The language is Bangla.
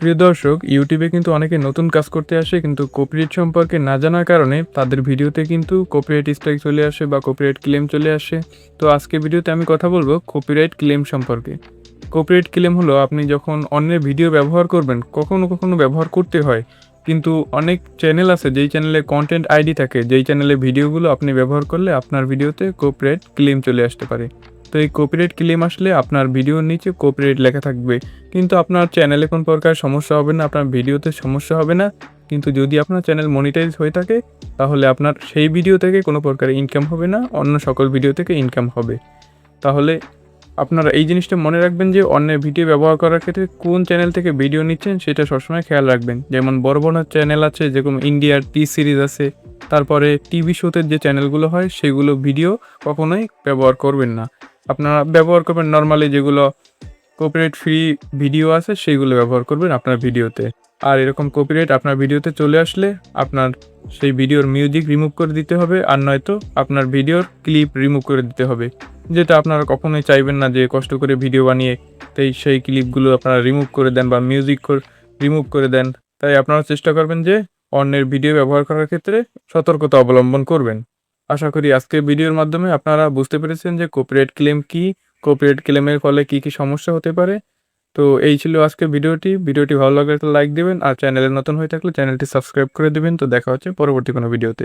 প্রিয় দর্শক, ইউটিউবে কিন্তু অনেকে নতুন কাজ করতে আসে কিন্তু কপিরাইট সম্পর্কে না জানার কারণে তাদের ভিডিওতে কিন্তু কপিরাইট স্ট্রাইক চলে আসে বা কপিরাইট ক্লেম চলে আসে। তো আজকে ভিডিওতে আমি কথা বলবো কপিরাইট ক্লেম সম্পর্কে। কপিরাইট ক্লেম হলো আপনি যখন অন্যের ভিডিও ব্যবহার করবেন, কখনো কখনো ব্যবহার করতে হয়। কিন্তু অনেক চ্যানেল আছে যেই চ্যানেলে কন্টেন্ট আইডি থাকে, যেই চ্যানেলে ভিডিওগুলো আপনি ব্যবহার করলে আপনার ভিডিওতে কপিরাইট ক্লেম চলে আসতে পারে। তো এই কপিরাইট ক্লেম আসলে আপনার ভিডিওর নিচে কপিরাইট লেখা থাকবে। কিন্তু আপনার চ্যানেলে কোনো প্রকার সমস্যা হবে না, আপনার ভিডিওতে সমস্যা হবে না। কিন্তু যদি আপনার চ্যানেল মনিটাইজ হয়ে থাকে, তাহলে আপনার সেই ভিডিও থেকে কোনো প্রকার ইনকাম হবে না, অন্য সকল ভিডিও থেকে ইনকাম হবে। তাহলে আপনারা এই জিনিসটা মনে রাখবেন যে অন্যের ভিডিও ব্যবহার করার ক্ষেত্রে কোন চ্যানেল থেকে ভিডিও নিচ্ছেন সেটা সবসময় খেয়াল রাখবেন। যেমন বড় বড় চ্যানেল আছে, যেরকম ইন্ডিয়ার টি সিরিজ আছে, তারপরে টিভি শোতে যে চ্যানেলগুলো হয় সেগুলো ভিডিও কখনোই ব্যবহার করবেন না। আপনারা ব্যবহার করবেন নর্মালি যেগুলো কপিরাইট ফ্রি ভিডিও আছে সেইগুলো ব্যবহার করবেন আপনার ভিডিওতে। আর এরকম কপিরাইট আপনার ভিডিওতে চলে আসলে আপনার সেই ভিডিওর মিউজিক রিমুভ করে দিতে হবে, আর নয়তো আপনার ভিডিওর ক্লিপ রিমুভ করে দিতে হবে। যেটা আপনারা কখনোই চাইবেন না যে কষ্ট করে ভিডিও বানিয়ে সেই ক্লিপগুলো আপনারা রিমুভ করে দেন বা মিউজিক রিমুভ করে দেন। তাই আপনারা চেষ্টা করবেন যে অন্যের ভিডিও ব্যবহার করার ক্ষেত্রে সতর্কতা অবলম্বন করবেন। আশা করি আজকের ভিডিওর মাধ্যমে আপনারা বুঝতে পেরেছেন যে কপিরাইট ক্লেম কী, কপিরাইট ক্লেমের ফলে কী কী সমস্যা হতে পারে। তো এই ছিল আজকের ভিডিওটি ভালো লাগলে একটা লাইক দিবেন, আর চ্যানেলে নতুন হয়ে থাকলে চ্যানেলটি সাবস্ক্রাইব করে দিবেন। তো দেখা হচ্ছে পরবর্তী কোনো ভিডিওতে।